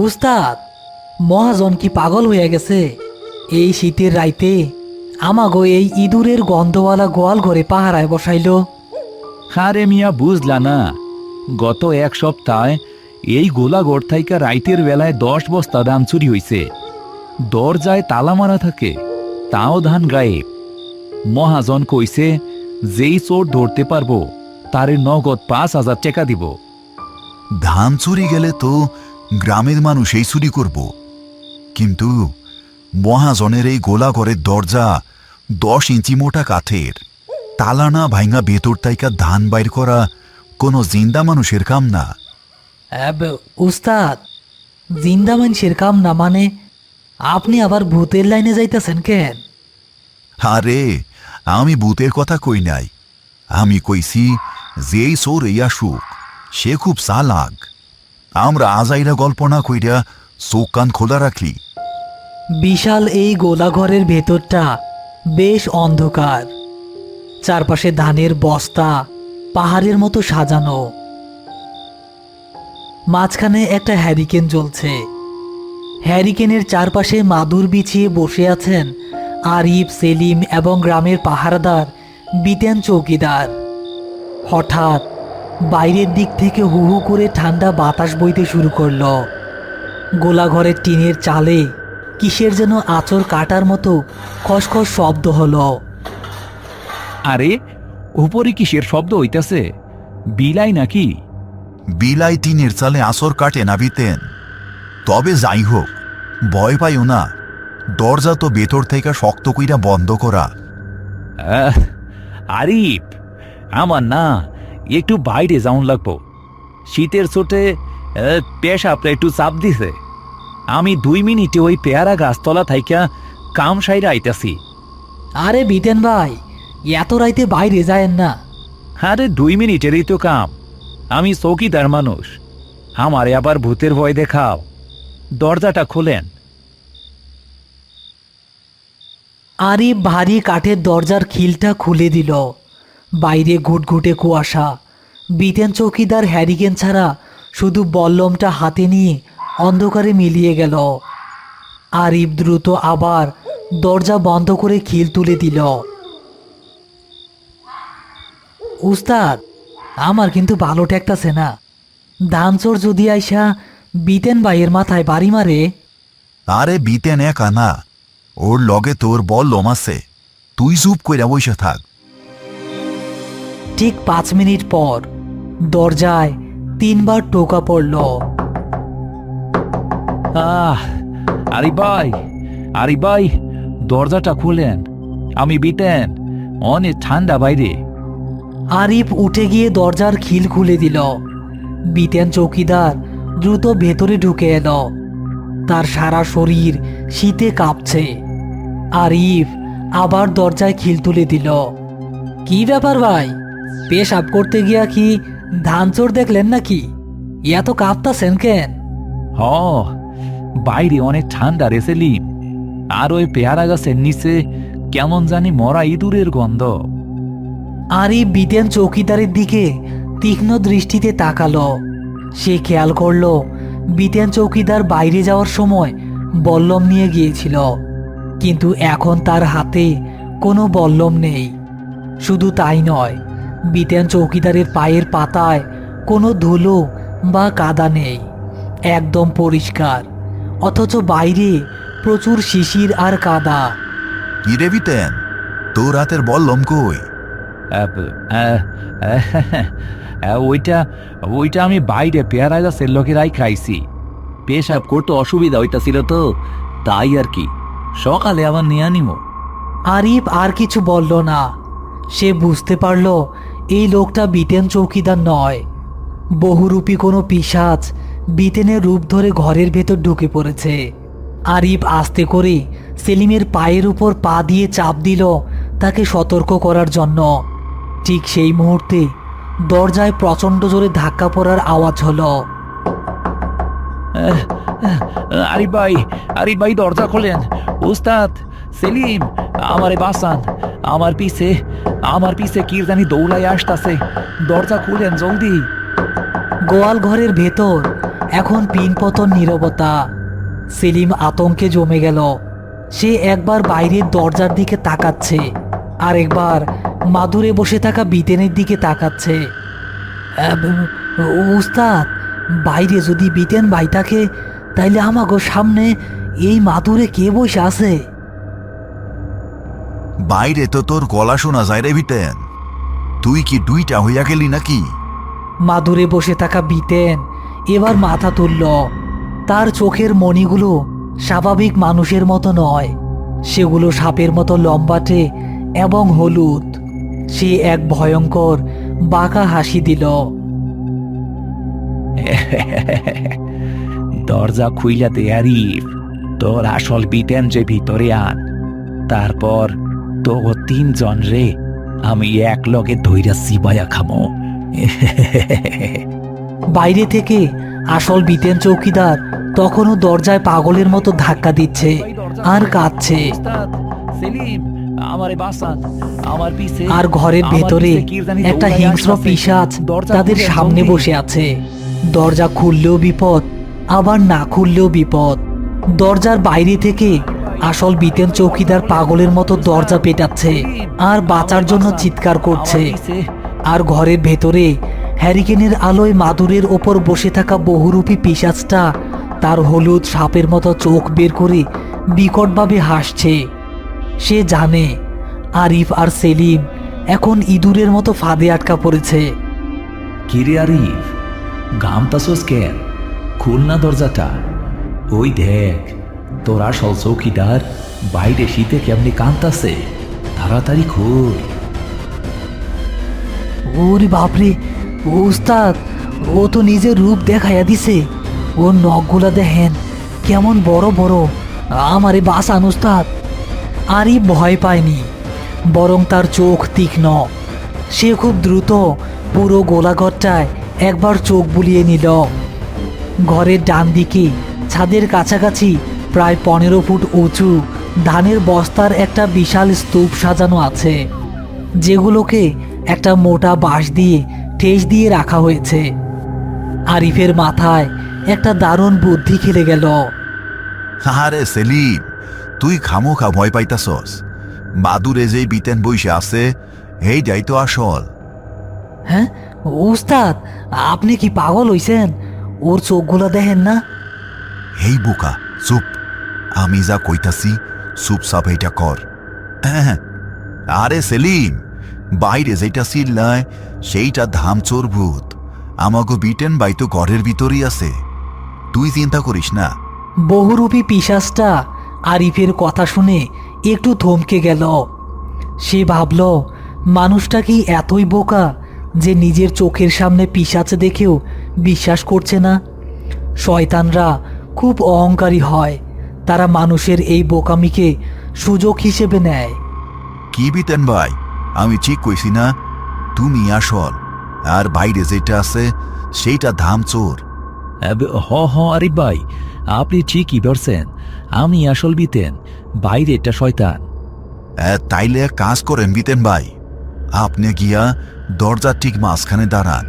উস্তাদ, মহাজন কি পাগল হইয়া গেছে? এই শীতের রাইতে আমাগো এই ইঁদুরের গন্ধওয়ালা গোয়াল ঘরে পাহারায় বসাইল। হারে মিয়া, বুঝলা না? গত এক সপ্তাহে এই গোলাঘর থাইকা রাইতের বেলায় 10 বস্তা ধান চুরি হইছে। দরজায় তালা মারা থাকে, তাও ধান গায়েব। মহাজন কইছে যেই চোর ধরতে পারবো তারে নগদ 5,000 টাকা দিব। ধান চুরি গেলে তো গ্রামের মানুষ এই চুরি করব, কিন্তু মহাজনের এই গোলাঘরের দরজা 10 ইঞ্চি মোটা কাঠের, তালা না ভাইঙ্গা ভেতর তাইকা ধান বাইর করা কোনো জিন্দা মানুষের কাম না। উস্তাদ, জিন্দা মানুষের কাম না মানে আপনি আবার ভূতের লাইনে যাইতেছেন কেন? আরে, আমি ভূতের কথা কই নাই, আমি কইছি যেই চোর এই আসুক সে খুব চালাক। আমরা আজাইরা গল্প না কইরা চোখ কান খোলা রাখলি। বিশাল এই গোলাঘরের ভেতরটা বেশ অন্ধকার। চারপাশে ধানের বস্তা পাহাড়ের মতো সাজানো। মাঝখানে একটা হ্যারিকেন জ্বলছে। হ্যারিকেনের চারপাশে মাদুর বিছিয়ে বসে আছেন আরিফ, সেলিম এবং গ্রামের পাহারাদার বিতেন চৌকিদার। হঠাৎ বাইরের দিক থেকে হু হু করে ঠান্ডা বাতাস বইতে শুরু করলো। গোলাঘরের টিনের চালে কিসের যেন আঁচড় কাটার মতো খসখস শব্দ হলো। আরে, উপরে কিসের শব্দ হইতাছে? বিলাই নাকি? বিলাই টিনের চালে আসর কাটে না বিতেন। তবে যাই হোক, ভয় পাইও না, দরজা তো ভেতর থেকে শক্ত কইরা বন্ধ করা। আরিফ, আমার না একটু বাইরে যাওন লাগবো। শীতের চোটে পেশাবটা একটু চাপ দিছে। আমি 2 মিনিটে ওই পেয়ারা গাছতলা থাইকা কাম সাইরা আইতাছি। আরে বিতেন ভাই, এত রাইতে বাইরে যায়েন না। আরে 2 মিনিটেরই তো কাম। আমি চৌকিদার মানুষ, আমারে আবার ভূতের ভয় দেখাও। দরজাটা খোলেন। আরিফ ভারী কাঠের দরজার খিলটা খুলে দিল। বাইরে ঘুটঘুটে কুয়াশা। বিতেন চৌকিদার হ্যারিকেন ছাড়া শুধু বল্লমটা হাতে নিয়ে অন্ধকারে মিলিয়ে গেল। আরিফ দ্রুত আবার দরজা বন্ধ করে খিল তুলে দিল। উস্তাদ, আমার কিন্তু ভালো ঠেকতাছে না। ধানচোর যদি আইসা বিতেন ভাইয়ের মাথায় বাড়ি মারে। আরে বিতেন একা না, ওর লগে তোর বল্লম আছে, তুই চুপ কইরা বইসা থাক। ঠিক 5 মিনিট পর দরজায় 3 বার টোকা পড়ল। আরিফ ভাই, দরজাটা খুলেন। আমি বিতেন, অনেক ঠান্ডা বাইরে। আরিফ উঠে গিয়ে দরজার খিল খুলে দিল। বিতেন চৌকিদার দ্রুত ভেতরে ঢুকে এলো। তার সারা শরীর শীতে কাঁপছে। আরিফ আবার দরজায় খিল তুলে দিল। কি ব্যাপার ভাই, পেশাব করতে গিয়া কি ধানচোর দেখলেন নাকি? এত কাঁপতাছেন কেন? বাইরে অনেক ঠান্ডা রে সেলিম, আর ওই পেয়ারা গাছের নিচে কেমন জানি মরা ইঁদুরের গন্ধ। আরিফ বিতেন চৌকিদারের দিকে তীক্ষ্ণ দৃষ্টিতে তাকালো। সে খেয়াল করলো বিতেন চৌকিদার বাইরে যাওয়ার সময় বল্লম নিয়ে গিয়েছিল, কিন্তু এখন তার হাতে কোনো বল্লম নেই। শুধু তাই নয়, বিতেন চৌকিদারের পায়ের পাতায় কোনো ধুলো বা কাদা নেই, একদম পরিষ্কার। অথচ বাইরে প্রচুর শিশির আর কাদা। কিরে বিতেন, তোর হাতের বল্লম কই? ওইটা আমি বাইরে পেয়ারা গাছের লোকেরাই খাইছি। পেশাব করতে অসুবিধা হইতাছিল তো, তাই আর কি, সকালে আবার নিয়ে নিমো। আরিফ আর কিছু বলল না। সে বুঝতে পারল এই লোকটা বিতেন চৌকিদার নয়। বহুরূপী কোনো পিশাচ বিতেনের রূপ ধরে ঘরের ভেতর ঢুকে পড়েছে। আরিফ আস্তে করে সেলিমের পায়ের উপর পা দিয়ে চাপ দিল তাকে সতর্ক করার জন্য। ঠিক সেই মুহূর্তে দরজায় প্রচণ্ড জোরে ধাক্কা পড়ার আওয়াজ হলো। আরিফ ভাই দরজা খোলেন। উস্তাদ, সেলিম, আমারে বাঁচান। আমার পিছে কি জানি দৌড়াই আসতাছে, দরজা খুলেন জলদি। গোয়াল ঘরের ভেতর এখন পিনপতন নীরবতা। সেলিম আতঙ্কে জমে গেল। সে একবার বাইরের দরজার দিকে তাকাচ্ছে, আর একবার মাদুরে বসে থাকা বিতেনের দিকে তাকাচ্ছে। উস্তাদ, বাইরে যদি বিতেন ভাই থাকে, তাইলে আমাগো সামনে এই মাদুরে কে বসে আছে? বাইরে তো তোর গলা শোনা যায় রে বিতেন। তুই কি দুইটা হইয়া গেলি নাকি? মাদুরে বসে থাকা বিতেন এবার মাথা তুলল। তার চোখের মণিগুলো স্বাভাবিক মানুষের মতো নয়, সেগুলো সাপের মতো লম্বাটে এবং হলুদ। সে এক ভয়ঙ্কর বাঁকা হাসি দিল। দরজা খুইলা দে আরিফ, তোর আসল বিতেন যে ভিতরে আন। তারপর তো 3 জন রে আমি এক লগে ধইরা সিবায়া খামো। বাইরে থেকে আসল বিতেন চৌকিদার তখনও দরজায় পাগলের মতো ধাক্কা দিচ্ছে আর কাঁদছে। আর ঘরের ভেতরে একটা হিংস্র পিশাচ তাদের সামনে বসে আছে। দরজা খুললেও বিপদ, আবার না খুললেও বিপদ। দরজার বাইরে থেকে আসল বিতেন চৌকিদার পাগলের মতো দরজা পেটাচ্ছে আর বাঁচার জন্য চিৎকার করছে। আর ঘরের ভেতরে হ্যারিকেনের আলোয় মাদুরের ওপর বসে থাকা বহুরূপী পিশাচটা তার হলুদ সাপের মতো চোখ বের করে বিকটভাবে হাসছে। সে জানে আরিফ আর সেলিম এখন ইঁদুরের মতো ফাঁদে আটকা পড়েছে। কিরে আরিফ, গামতাছোস কেন? খুল না দরজাটা। ওই দেখ, তোর আসল চৌকিদার বাইরে শীতে কেমনি কাঁদতাছে। তাড়াতাড়ি খুল। ওরে বাপরে, উস্তাদ, ও তো নিজের রূপ দেখাইয়া দিছে। ওর নখগুলা দেখেন কেমন বড় বড়। আমারে বাঁচান উস্তাদ। আরিফ ভয় পায়নি, বরং তার চোখ তীক্ষ্ণ। সে খুব দ্রুত পুরো গোলাঘরটায় একবার চোখ বুলিয়ে নিল। ঘরের ডান দিকে ছাদের কাছাকাছি প্রায় 15 ফুট উঁচু ধানের বস্তার একটা বিশাল স্তূপ সাজানো আছে, যেগুলোকে একটা মোটা বাঁশ দিয়ে ঠেস দিয়ে রাখা হয়েছে। আরিফের মাথায় একটা দারুণ বুদ্ধি খেলে গেল। আরে সেলিম, তুই খামোখা ভয় পাইতাছস। মাদুরে যে বিতেন বইসে আছে, এইটাই তো আসল। হ্যাঁ উস্তাদ, আপনি কি পাগল হইছেন? ওর চোখগুলো দেখেন না? এই বোকা, চুপ। আমি যা কইতাছি চুপচাপ এইটা কর। হ্যাঁ, আরে সেলিম, বাইরে যেটা চিল্লায় সেইটা ধামচোর ভূত। আমাগো বিটেন বাই তো ঘরের ভিতরেই আছে, তুই চিন্তা করিস না। বহুরূপী পিশাচটা আরিফের কথা শুনে একটু থমকে গেল। সে ভাবল, মানুষটা কি এতই বোকা যে নিজের চোখের সামনে পিশাচ দেখেও বিশ্বাস করছে না? শয়তানরা খুব অহংকারী হয়, তারা মানুষের এই বোকামিকে সুযোগ হিসেবে নেয়। কি বিতেন ভাই, আমি ঠিক কইছি না? তুমি আসল, আর বাইরে যেটা আছে সেইটা ধামচোর। হ আরিফ ভাই, আপনি ঠিকই ধরছেন। আমি আসল বিতেন, বাইরে এটা শয়তান। তাইলে এক কাজ করেন বিতেন ভাই, আপনি গিয়া দরজার ঠিক মাঝখানে দাঁড়ান,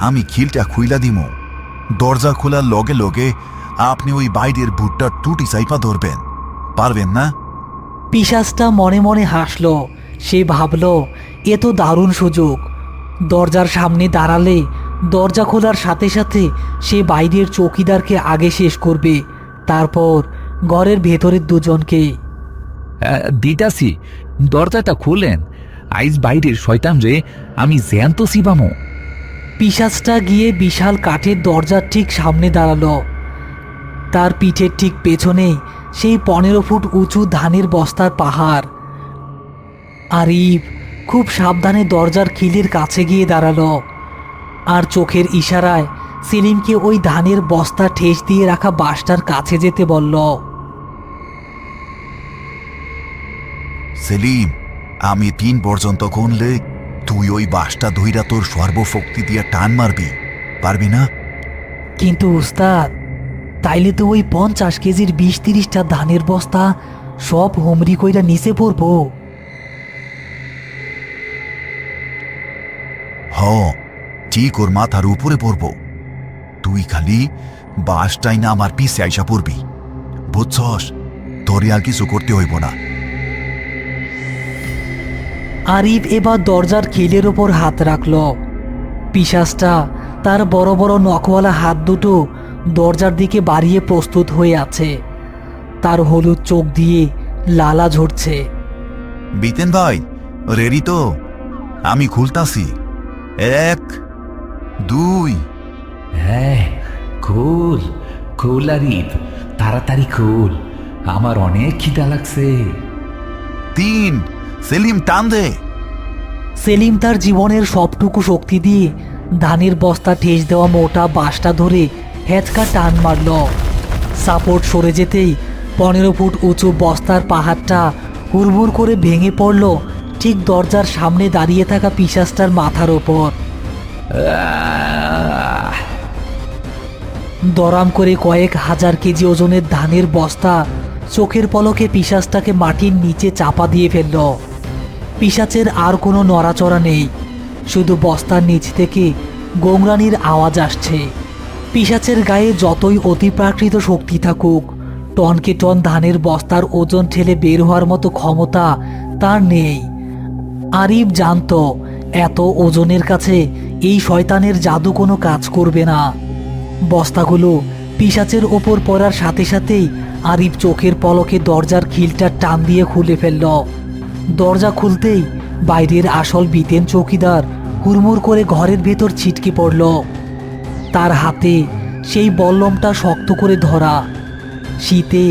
আমি খিলটা খুইলা দিমু। দরজা খোলার লগে লগে আপনি ওই বাইরের ভুট্টার টুটি চাইপা ধরবেন, পারবেন না? পিশাচটা মনে মনে হাসল। সে ভাবল, এ তো দারুণ সুযোগ। দরজার সামনে দাঁড়ালে দরজা খোলার সাথে সাথে সে বাইরের চৌকিদারকে আগে শেষ করবে, তারপর ঘরের ভেতরের দুজনকে। দিতাছি, দরজাটা খুলেন। আইজ বাইরের শয়তান রে আমি জ্যান্ত সিবামো। পিশাচটা গিয়ে বিশাল কাঠের দরজার ঠিক সামনে দাঁড়ালো। তার পিঠের ঠিক পেছনেই সেই 15 ফুট উঁচু ধানের বস্তার পাহাড়। আরিফ খুব সাবধানে দরজার খিলের কাছে গিয়ে দাঁড়ালো, আর চোখের ইশারায় সেলিমকে ওই ধানের বস্তা ঠেস দিয়ে রাখা বাঁশটার কাছে যেতে বলল। সেলিম, আমি 3 পর্যন্ত গুনলে তুই ওই বাঁশটা ধইরা তোর সর্বশক্তি দিয়ে টান মারবি, পারবি না? কিন্তু উস্তাদ, তাইলে তো ওই 50 কেজির 20-30টা ধানের বস্তা সব হুমরি কইরা নিচে পড়বো। হ, ঠিক ওর মাথার উপরে পড়ব। তুই খালি বাসটাই না আমার পিছে আইসা পড়বি, বুঝছস? তোরে আর কিছু করতে হইব না। আরিফ এবার দরজার খিলের ওপর হাত রাখল। পিশাচটা তার বড় বড় নখওয়ালা হাত দুটো দরজার দিকে বাড়িয়ে প্রস্তুত হয়ে আছে। তার হলুদ চোখ দিয়ে লালা ঝরছে। বিতেন ভাই, রেডি তো? আমি খুলতাছি। 1 2। হ্যাঁ, খুল খুল আরিফ, তাড়াতাড়ি খুল, আমার অনেক খিদা লাগছে। 3। সেলিম, টান দে। সেলিম তার জীবনের সবটুকু শক্তি দিয়ে ধানের বস্তা ঠেস দেওয়া মোটা বাঁশটা ধরে হেঁচকা টান মারল। সাপোর্ট সরে যেতেই 15 ফুট উঁচু বস্তার পাহাড়টা হুড়মুড় করে ভেঙে পড়ল ঠিক দরজার সামনে দাঁড়িয়ে থাকা পিশাচটার মাথার ওপর। দরাম করে কয়েক হাজার কেজি ওজনের ধানের বস্তা চোখের পলকে পিশাচটাকে মাটির নিচে চাপা দিয়ে ফেলল। পিশাচের আর কোনো নড়াচড়া নেই, শুধু বস্তার নিচ থেকে গোংরানির আওয়াজ আসছে। পিশাচের গায়ে যতই অতিপ্রাকৃত শক্তি থাকুক, টনকে টন ধানের বস্তার ওজন ঠেলে বের হওয়ার মতো ক্ষমতা তার নেই। আরিফ জানত এত ওজনের কাছে এই শয়তানের জাদু কোনো কাজ করবে না। বস্তাগুলো পিশাচের ওপর পড়ার সাথে সাথেই আরিফ চোখের পলকে দরজার খিলটা টান দিয়ে খুলে ফেলল। দরজা খুলতেই বাইরের আসল বিতেন চৌকিদার হুড়মুড় করে ঘরের ভেতর ছিটকে পড়ল। তার হাতে সেই বল্লমটা শক্ত করে ধরা, শীতে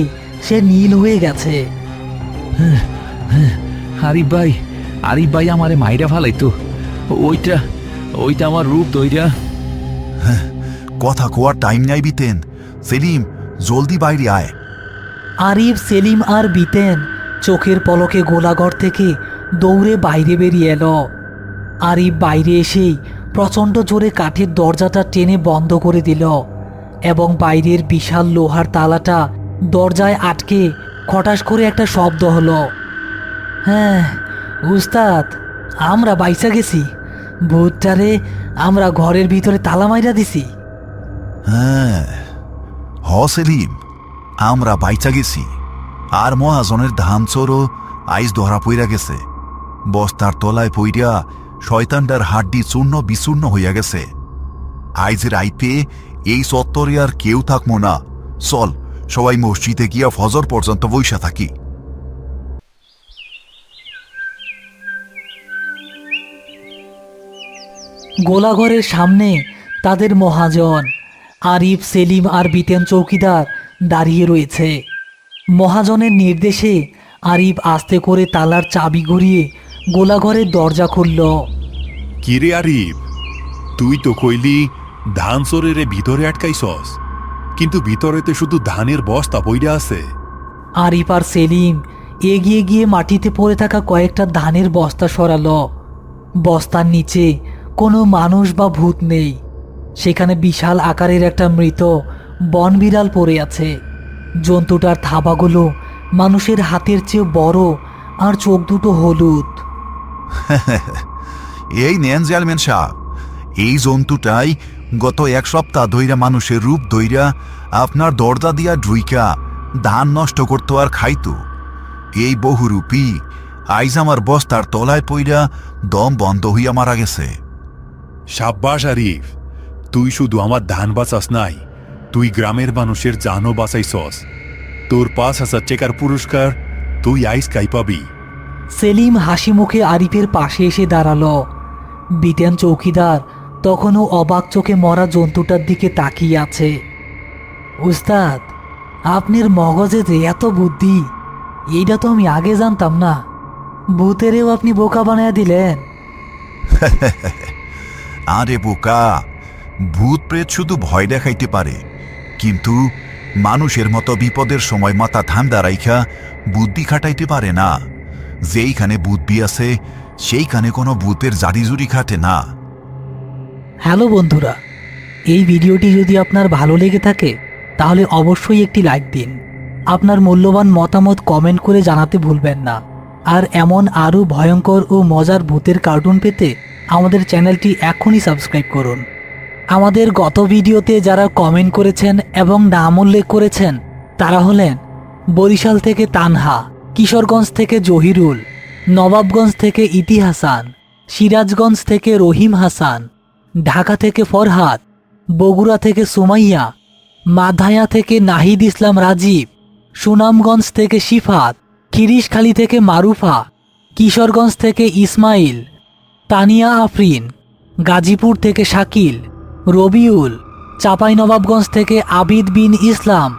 সে নীল হয়ে গেছে। আরিফ ভাই আমারে মাইরা ফালাইতো, ওইটা ওইটা আমার রূপ দইরা। কথা কোয়ার টাইম নাই বিতেন। সেলিম, জলদি বাইরে আয়। আরিফ, সেলিম আর বিতেন চোখের পলকে গোলাঘর থেকে দৌড়ে বাইরে বেরিয়ে এলো। আরিফ বাইরে এসেই প্রচণ্ড জোরে কাঠের দরজাটা টেনে বন্ধ করে দিল এবং বাইরের বিশাল লোহার তালাটা দরজায় আটকে খটাস করে একটা শব্দ হলো। হ্যাঁ উস্তাদ, আমরা বাইসা গেছি। ভূতটারে আমরা ঘরের ভিতরে তালা মাইরা দিছি। হ্যাঁ সেলিম, আমরা বাইচা গেছি। আর মহাজনের ধান চোরও আইস ধরা পইরা গেছে। বস্তার তলায় পইরা শয়তানটার হাড্ডি চূর্ণ বিচূর্ণ হইয়া গেছে। আইজ রাইতে এই চত্বরে আর কেউ থাকবো না। চল সবাই মসজিদে গিয়া ফজর পর্যন্ত বইসা থাকি। গোলাঘরের সামনে তাদের মহাজন আরিফ, সেলিম আর বিতেন চৌকিদার দাঁড়িয়ে রয়েছে। মহাজনের নির্দেশে আরিফ আস্তে করে তালার চাবি ঘুরিয়ে গোলাঘরের দরজা খুলল। কিরে আরিফ, তুই তো কইলি ধান চোরের ভিতরে আটকাইছস, কিন্তু ভিতরেতে শুধু ধানের বস্তা পইরা আছে। আরিফ আর সেলিম এগিয়ে গিয়ে মাটিতে পড়ে থাকা কয়েকটা ধানের বস্তা সরালো। বস্তার নিচে কোনো মানুষ বা ভূত নেই, সেখানে বিশাল আকারের একটা মৃত বনবিড়াল পড়ে আছে। জন্তুটার থাবাগুলো মানুষের হাতের চেয়ে বড় আর চোখ দুটো হলুদ। এই নেন চেয়ারম্যান সাহেব, এই জন্তুটাই গত 1 সপ্তাহ ধইরা মানুষের রূপ ধইরা আপনার দরজা দিয়া ঢুইকা ধান নষ্ট করতো আর খাইতো। এই বহুরূপী আইজ আমার বস্তার তলায় পইরা দম বন্ধ হইয়া মারা গেছে। সাব্বাস আরিফ, তুই শুধু আমার ধান বাঁচাস নাই, তুই গ্রামের মানুষের জানও বাঁচাইছস। তোর 5,000 টাকার পুরস্কার তুই আইস কাই পাবি। সেলিম হাসি মুখে আরিফের পাশে এসে দাঁড়ালো। বিতেন চৌকিদার তখনও অবাক চোখে মরা জন্তুটার দিকে তাকিয়ে আছে। উস্তাদ, আপনার মগজে যে এত বুদ্ধি, এইটা তো আমি আগে জানতাম না। ভূতেরেও আপনি বোকা বানায়া দিলেন। আরে বোকা, ভূত প্রেত শুধু ভয় দেখাইতে পারে, কিন্তু মানুষের মতো বিপদের সময় মাথা ঠান্ডা রাইখা বুদ্ধি খাটাইতে পারে না। যেইখানে বুদ্ধি আছে সেইখানে কোনো ভূতের জারিজুরি খাটে না। হ্যালো বন্ধুরা, এই ভিডিওটি যদি আপনার ভালো লেগে থাকে তাহলে অবশ্যই একটি লাইক দিন। আপনার মূল্যবান মতামত কমেন্ট করে জানাতে ভুলবেন না। আর এমন আরও ভয়ঙ্কর ও মজার ভূতের কার্টুন পেতে আমাদের চ্যানেলটি এখনই সাবস্ক্রাইব করুন। আমাদের গত ভিডিওতে যারা কমেন্ট করেছেন এবং নাম উল্লেখ করেছেন তারা হলেন বরিশাল থেকে তানহা, কিশোরগঞ্জ থেকে জহিরুল, নবাবগঞ্জ থেকে ইতি হাসান, সিরাজগঞ্জ থেকে রহিম হাসান, ঢাকা থেকে ফরহাদ, বগুড়া থেকে সুমাইয়া, মাধায়া থেকে নাহিদ ইসলাম রাজীব, সুনামগঞ্জ থেকে শিফাত, খিরিশখালী থেকে মারুফা, কিশোরগঞ্জ থেকে ইসমাইল, তানিয়া আফরিন, গাজীপুর থেকে শাকিল, রবিউল, চাঁপাইনবাবগঞ্জ থেকে আবিদ বিন ইসলাম,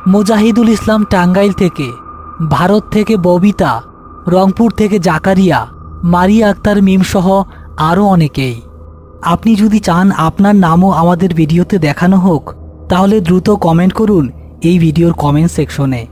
মুজাহিদুল ইসলাম টাঙ্গাইল থেকে, ভারত থেকে ববিতা, রংপুর থেকে জাকারিয়া, মারিয়া আক্তার মিমসহ আরও অনেকেই। আপনি যদি চান আপনার নামও আমাদের ভিডিওতে দেখানো হোক তাহলে দ্রুত কমেন্ট করুন এই ভিডিওর কমেন্ট সেকশনে।